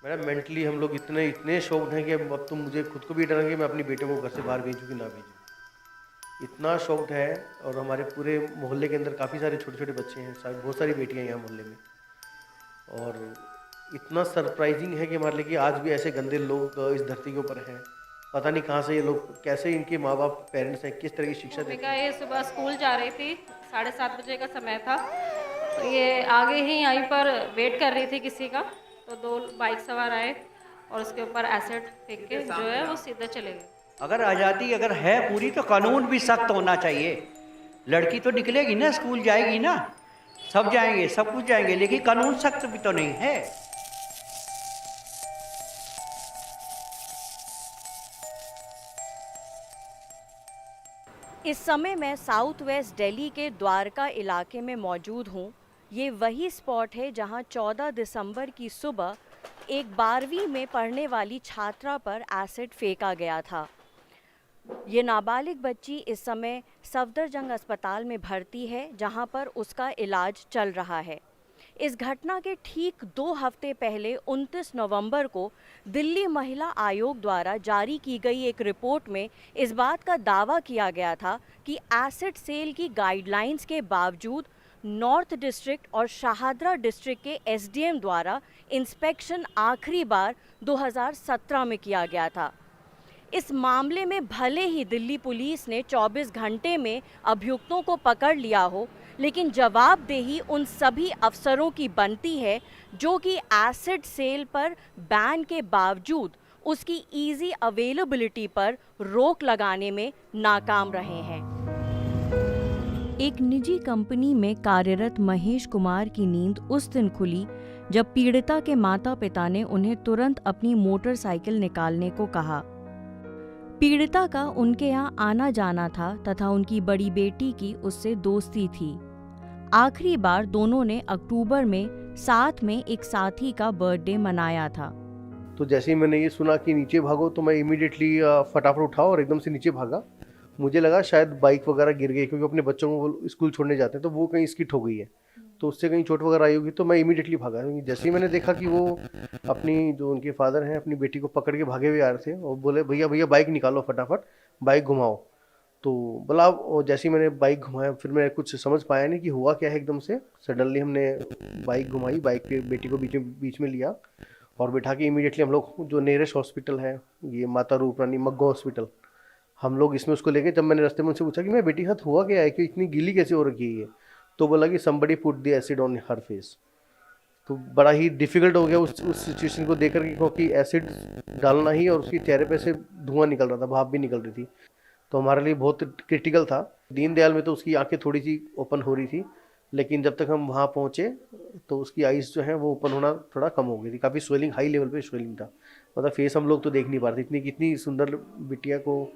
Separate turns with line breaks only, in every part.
Madam mentally हम लोग इतने इतने शॉक्ड हैं कि अब तो मुझे खुद को भी डर है कि मैं अपनी बेटे को घर से बाहर भेजूँ कि ना भेजूँ। इतना शॉक्ड है। और हमारे पूरे मोहल्ले के अंदर काफ़ी सारे छोटे छोटे बच्चे हैं, बहुत सारी बेटियां हैं यहाँ मोहल्ले में। और इतना सरप्राइजिंग है कि हमारे लिए कि आज भी ऐसे गंदे लोग इस धरती के ऊपर हैं। पता नहीं कहाँ से ये लोग, कैसे इनके माँ बाप पेरेंट्स हैं, किस तरह की शिक्षा देते
भूमिका
हैं।
ये सुबह स्कूल जा रही थी, 7:30 बजे का समय था। तो ये आगे ही यहीं पर वेट कर रही थी किसी का। तो दो बाइक सवार आए और उसके ऊपर एसिड फेंक के जो है वो सीधे चले गए।
अगर आज़ादी अगर है पूरी तो कानून भी सख्त होना चाहिए। लड़की तो निकलेगी ना, स्कूल जाएगी ना, सब जाएंगे, सब कुछ जाएंगे, लेकिन कानून सख्त भी तो नहीं है।
इस समय मैं साउथ वेस्ट दिल्ली के द्वारका इलाके में मौजूद हूँ। ये वही स्पॉट है जहाँ 14 दिसंबर की सुबह एक 12वीं में पढ़ने वाली छात्रा पर एसिड फेंका गया था। ये नाबालिग बच्ची इस समय सफदरजंग अस्पताल में भर्ती है, जहाँ पर उसका इलाज चल रहा है। इस घटना के ठीक 2 हफ्ते पहले 29 नवंबर को दिल्ली महिला आयोग द्वारा जारी की गई एक रिपोर्ट में इस बात का दावा किया गया था कि एसिड सेल की गाइडलाइंस के बावजूद नॉर्थ डिस्ट्रिक्ट और शाहदरा डिस्ट्रिक्ट के एसडीएम द्वारा इंस्पेक्शन आखिरी बार 2017 में किया गया था। इस मामले में भले ही दिल्ली पुलिस ने 24 घंटे में अभियुक्तों को पकड़ लिया हो, लेकिन जवाबदेही उन सभी अफसरों की बनती है जो कि एसिड सेल पर बैन के बावजूद उसकी इजी अवेलेबिलिटी पर रोक लगाने में नाकाम रहे हैं। एक निजी कंपनी में कार्यरत महेश कुमार की नींद उस दिन खुली जब पीड़िता के माता पिता ने उन्हें तुरंत अपनी मोटरसाइकिल निकालने को कहा। पीड़िता का उनके यहाँ आना जाना था तथा उनकी बड़ी बेटी की उससे दोस्ती थी। आखिरी बार दोनों ने अक्टूबर में साथ में एक साथी का बर्थडे मनाया था।
तो जैसे ही मैंने ये सुना कि नीचे भागो तो मैं इमीडिएटली फटाफट उठा और एकदम से नीचे भागा। मुझे लगा शायद बाइक वगैरह गिर गई, क्योंकि अपने बच्चों को वो स्कूल छोड़ने जाते हैं तो वो कहीं स्किट हो गई है, तो उससे कहीं चोट वगैरह आई होगी। तो मैं इमीडिएटली भागा, क्योंकि जैसे ही मैंने देखा कि वो अपनी जो उनके फादर हैं अपनी बेटी को पकड़ के भागे हुए आ रहे थे और बोले भैया भैया बाइक निकालो फटाफट, बाइक घुमाओ। तो बोला, और जैसे ही मैंने बाइक घुमाया फिर मैं कुछ समझ पाया नहीं कि हुआ क्या है। एकदम से सडनली हमने बाइक घुमाई, बाइक पे बेटी को बीच में लिया और बिठा के इमीडिएटली हम लोग जो नियरेस्ट हॉस्पिटल है, ये माता रूप रानी मग्गो हॉस्पिटल, हम लोग इसमें उसको लेके। जब मैंने रास्ते में उनसे पूछा कि मैं बेटी के साथ हुआ क्या है कि इतनी गीली कैसे हो रखी है ये, तो बोला कि somebody put the acid on her face। तो बड़ा ही डिफिकल्ट हो गया उस सिचुएशन को देख कर के, क्योंकि एसिड डालना ही और उसके चेहरे पे से धुआं निकल रहा था, भाप भी निकल रही थी। तो हमारे लिए बहुत क्रिटिकल था। दीनदयाल में तो उसकी आंखें थोड़ी सी ओपन हो रही थी, लेकिन जब तक हम वहाँ पहुँचे तो उसकी आइज़ जो है वो ओपन होना थोड़ा कम हो गई थी। काफ़ी स्वेलिंग, हाई लेवल पे स्वेलिंग था, मतलब फेस हम लोग तो देख नहीं पा रहे थे। इतनी कितनी सुंदर बिटिया को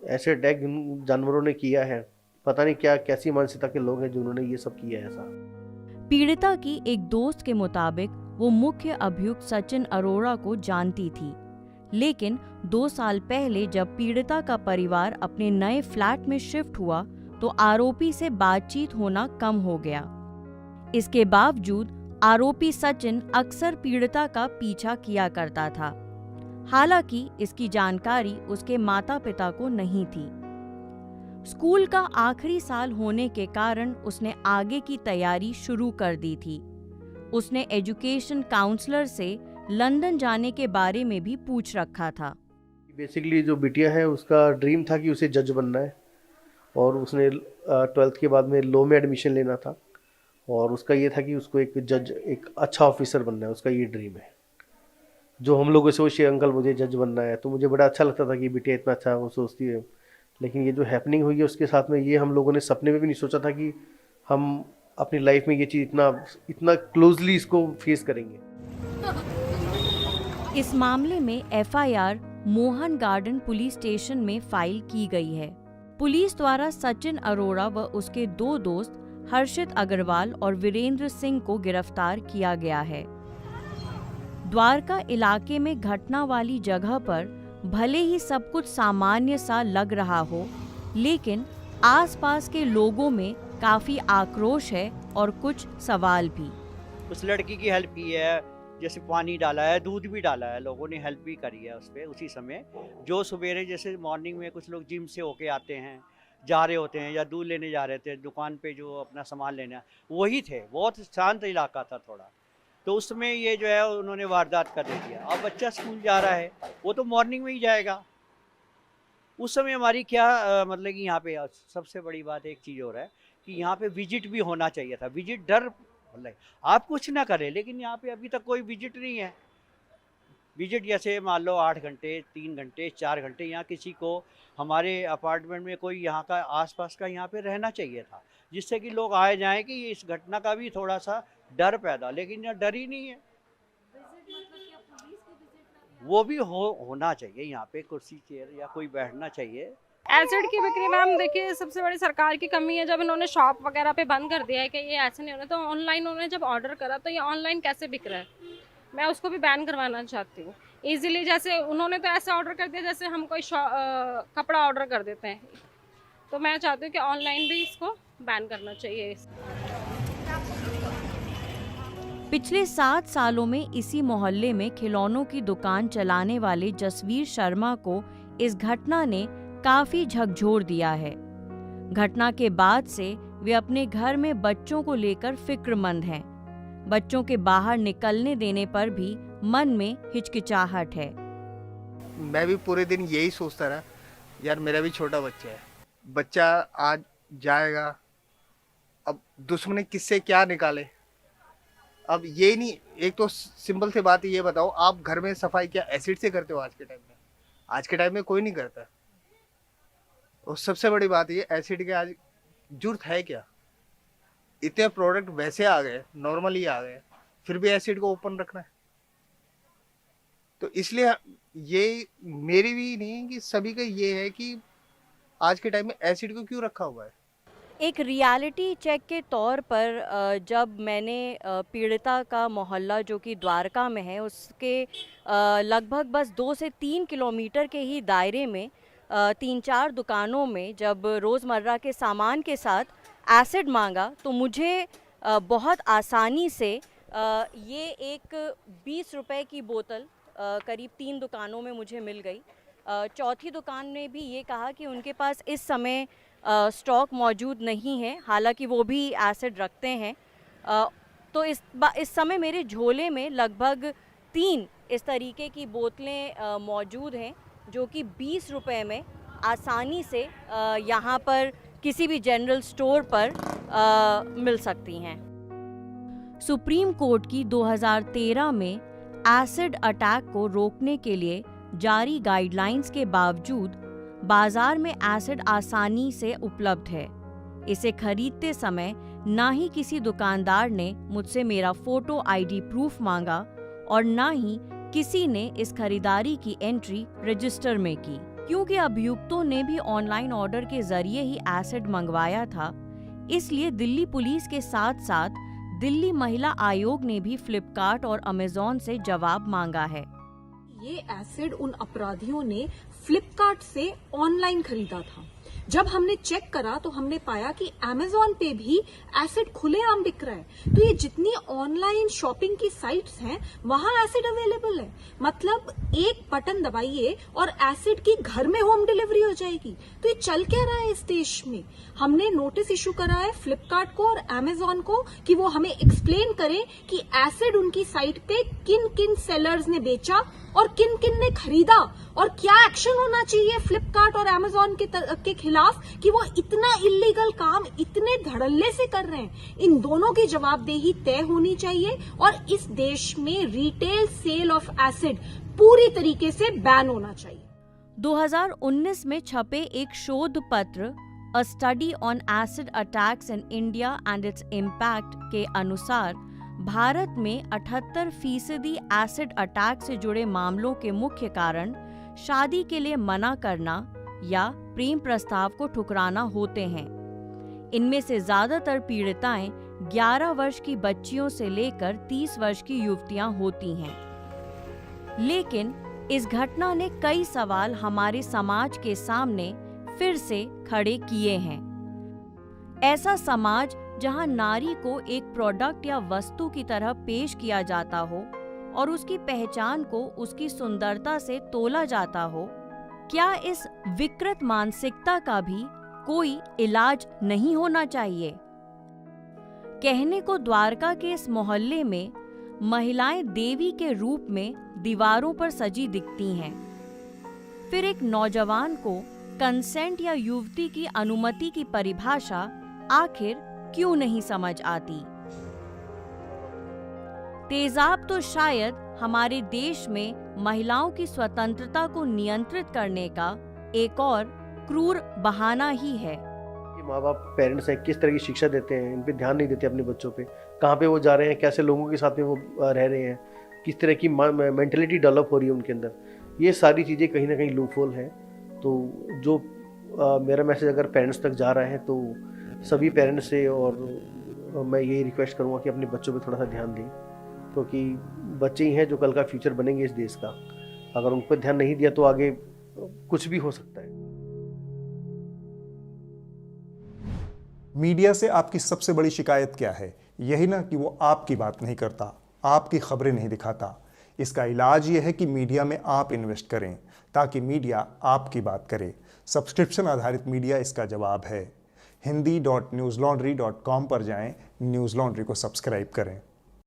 ऐसे अटैक जानवरों ने किया है, पता नहीं क्या कैसी मानसिकता के लोग हैं जिन्होंने ये सब किया है ऐसा।
पीड़िता की एक दोस्त के मुताबिक वो मुख्य अभियुक्त सचिन अरोड़ा को जानती थी, लेकिन 2 साल पहले जब पीड़िता का परिवार अपने नए फ्लैट में शिफ्ट हुआ तो आरोपी से बातचीत होना कम हो गया। इसके बावजूद आरोपी सचिन अक्सर पीड़िता का पीछा किया करता था। हालांकि इसकी जानकारी उसके माता पिता को नहीं थी। स्कूल का आखिरी साल होने के कारण उसने आगे की तैयारी शुरू कर दी थी। उसने एजुकेशन काउंसलर से लंदन जाने के बारे में भी पूछ रखा था।
बेसिकली जो बिटिया है उसका ड्रीम था कि उसे जज बनना है, और उसने 12th के बाद में लॉ में एडमिशन लेना था, और उसका ये था कि उसको एक जज, एक अच्छा ऑफिसर बनना है, उसका ये ड्रीम है। जो हम लोगों से वो शेर अंकल मुझे जज बनना है, तो मुझे बड़ा अच्छा लगता था कि बिटिया इतना अच्छा वो सोचती है। लेकिन ये जो हैपनिंग हुई है उसके साथ में, ये हम लोगों ने सपने में भी नहीं सोचा था कि हम अपनी लाइफ में ये चीज़ इतना क्लोजली इसको फेस करेंगे।
इस मामले में FIR Mohan garden police station में फाइल की गई है। पुलिस द्वारा सचिन अरोड़ा व उसके 2 दोस्त हर्षित अग्रवाल और वीरेंद्र सिंह को गिरफ्तार किया गया है। द्वारका इलाके में घटना वाली जगह पर भले ही सब कुछ सामान्य सा लग रहा हो, लेकिन आसपास के लोगों में काफी आक्रोश है और कुछ सवाल भी।
उस लड़की की हेल्प की है, जैसे पानी डाला है, दूध भी डाला है, लोगों ने हेल्प भी करी है उस पर उसी समय। जो सवेरे जैसे मॉर्निंग में कुछ लोग जिम से होके आते हैं, जा रहे होते हैं, या दूध लेने जा रहे थे दुकान पे जो अपना सामान लेना, वही थे। बहुत शांत इलाका था थोड़ा, तो उस समय ये जो है उन्होंने वारदात कर दिया। अब बच्चा स्कूल जा रहा है, वो तो मॉर्निंग में ही जाएगा। उस समय हमारी क्या मतलब कि यहाँ पे सबसे बड़ी बात एक चीज़ और है कि यहाँ पे विजिट भी होना चाहिए था। विजिट डर मतलब आप कुछ ना करें, लेकिन यहाँ पे अभी तक कोई विजिट नहीं है। विजिट जैसे मान लो 8 घंटे, 3 घंटे, 4 घंटे, यहाँ किसी को हमारे अपार्टमेंट में कोई यहाँ का आसपास का यहाँ पे रहना चाहिए था, जिससे कि लोग आए जाएं कि इस घटना का भी थोड़ा सा डर पैदा, लेकिन यहाँ डर ही नहीं है। वो भी होना चाहिए यहाँ पे, कुर्सी चेयर या कोई बैठना चाहिए।
एसिड की बिक्री मैम देखिए सबसे बड़ी सरकार की कमी है। जब इन्होंने शॉप वगैरह पे बंद कर दिया है कि ये ऐसे नहीं होना, तो ऑनलाइन उन्होंने जब ऑर्डर करा तो ये ऑनलाइन कैसे बिक रहा है, मैं उसको भी बैन करवाना चाहती हूँ ईजिली। जैसे उन्होंने तो ऐसे ऑर्डर कर दिया जैसे हम कोई कपड़ा ऑर्डर कर देते हैं, तो मैं चाहती हूँ कि ऑनलाइन भी इसको बैन करना चाहिए।
पिछले 7 सालों में इसी मोहल्ले में खिलौनों की दुकान चलाने वाले जसवीर शर्मा को इस घटना ने काफी झकझोर दिया है। घटना के बाद से वे अपने घर में बच्चों को लेकर फिक्रमंद हैं। बच्चों के बाहर निकलने देने पर भी मन में हिचकिचाहट है।
मैं भी पूरे दिन यही सोचता रहा, यार मेरा भी छोटा बच्चा है, बच्चा आज जाएगा, अब दुश्मन किससे क्या निकाले। अब ये नहीं, एक तो सिंपल सी बात ये बताओ, आप घर में सफाई क्या एसिड से करते हो आज के टाइम में? आज के टाइम में कोई नहीं करता। और सबसे बड़ी बात ये, एसिड के आज जरूरत है क्या? इतने प्रोडक्ट वैसे आ गए, नॉर्मली आ गए, फिर भी एसिड को ओपन रखना है। तो इसलिए ये मेरी भी नहीं कि सभी का ये है कि आज के टाइम में एसिड को क्यों रखा हुआ है।
एक रियलिटी चेक के तौर पर जब मैंने पीड़िता का मोहल्ला जो कि द्वारका में है उसके लगभग बस 2 से 3 किलोमीटर के ही दायरे में 3-4 दुकानों में जब रोज़मर्रा के सामान के साथ एसिड मांगा, तो मुझे बहुत आसानी से ये एक 20 रुपए की बोतल करीब 3 दुकानों में मुझे मिल गई। चौथी दुकान ने भी ये कहा कि उनके पास इस समय स्टॉक मौजूद नहीं है, हालांकि वो भी एसिड रखते हैं। तो इस समय मेरे झोले में लगभग 3 इस तरीके की बोतलें मौजूद हैं जो कि 20 रुपए में आसानी से यहाँ पर किसी भी जनरल स्टोर पर मिल सकती हैं। सुप्रीम कोर्ट की 2013 में एसिड अटैक को रोकने के लिए जारी गाइडलाइंस के बावजूद बाजार में एसिड आसानी से उपलब्ध है। इसे खरीदते समय ना ही किसी दुकानदार ने मुझसे मेरा फोटो आईडी प्रूफ मांगा और ना ही किसी ने इस खरीदारी की एंट्री रजिस्टर में की। क्योंकि अभियुक्तों ने भी ऑनलाइन ऑर्डर के जरिए ही एसिड मंगवाया था, इसलिए दिल्ली पुलिस के साथ साथ दिल्ली महिला आयोग ने भी फ्लिपकार्ट और अमेजॉन से जवाब मांगा है।
ये एसिड उन अपराधियों ने फ्लिपकार्ट से ऑनलाइन खरीदा था। जब हमने चेक करा तो हमने पाया कि अमेजॉन पे भी एसिड खुलेआम बिक रहा है। तो ये जितनी ऑनलाइन शॉपिंग की साइट्स हैं वहां एसिड अवेलेबल है। मतलब एक बटन दबाइए और एसिड की घर में होम डिलीवरी हो जाएगी। तो ये चल क्या रहा है इस देश में? हमने नोटिस इशू करा है फ्लिपकार्ट को और अमेजॉन को कि वो हमें एक्सप्लेन करें कि एसिड उनकी साइट पे किन किन सेलर्स ने बेचा और किन किन ने खरीदा, और क्या एक्शन होना चाहिए फ्लिपकार्ट और अमेजॉन के खिलाफ कि वो इतना इलीगल काम इतने धड़ल्ले से कर रहे हैं। इन दोनों की जवाबदेही तय होनी चाहिए और इस देश में रिटेल सेल ऑफ एसिड पूरी तरीके से बैन होना चाहिए।
2019 में छपे एक शोध पत्र अ study on acid attacks in India and its impact के अनुसार भारत में 78% एसिड अटैक से जुड़े मामलों के मुख्य कारण शादी के लिए मना करना या प्रेम प्रस्ताव को ठुकराना होते हैं। इनमें से ज्यादातर पीड़िताएं 11 वर्ष की बच्चियों से लेकर 30 वर्ष की युवतियां होती हैं। लेकिन इस घटना ने कई सवाल हमारे समाज के सामने फिर से खड़े किए हैं। ऐसा समाज जहां नारी को एक प्रोडक्ट या वस्तु की तरह पेश किया जाता हो, और उसकी पहचान को उसकी सुंदरता से तोला जाता हो, क्या इस विकृत मानसिकता का भी कोई इलाज नहीं होना चाहिए? कहने को द्वारका के इस मोहल्ले में महिलाएं देवी के रूप में दीवारों पर सजी दिखती हैं। फिर एक नौजवान को कंसेंट या युवती की अनुमति की परिभाषा आखिर क्यों नहीं समझ आती? तेजाब तो शायद हमारे देश में महिलाओं की स्वतंत्रता को नियंत्रित करने का एक और क्रूर बहाना ही है।
कि माँ बाप पेरेंट्स हैं किस तरह की शिक्षा देते हैं, इन पे ध्यान नहीं देते अपने बच्चों पे, कहाँ पे वो जा रहे हैं, कैसे लोगों के साथ में वो रह रहे हैं, किस तरह की मेंटलिटी डेवलप हो रही है उनके अंदर, ये सारी चीज़ें कहीं ना कहीं लूपहोल है। तो जो मेरा मैसेज अगर पेरेंट्स तक जा रहा है तो सभी पेरेंट्स से और मैं यही रिक्वेस्ट करूँगा कि अपने बच्चों पे थोड़ा सा ध्यान दें, क्योंकि बच्चे ही हैं जो कल का फ्यूचर बनेंगे इस देश का। अगर उन पर ध्यान नहीं दिया तो आगे कुछ भी हो सकता है।
मीडिया से आपकी सबसे बड़ी शिकायत क्या है? यही ना कि वो आपकी बात नहीं करता, आपकी खबरें नहीं दिखाता। इसका इलाज ये है कि मीडिया में आप इन्वेस्ट करें ताकि मीडिया आपकी बात करे। सब्सक्रिप्शन आधारित मीडिया इसका जवाब है। hindi.newslaundry.com पर जाएं, न्यूज़ लॉन्ड्री को सब्सक्राइब करें।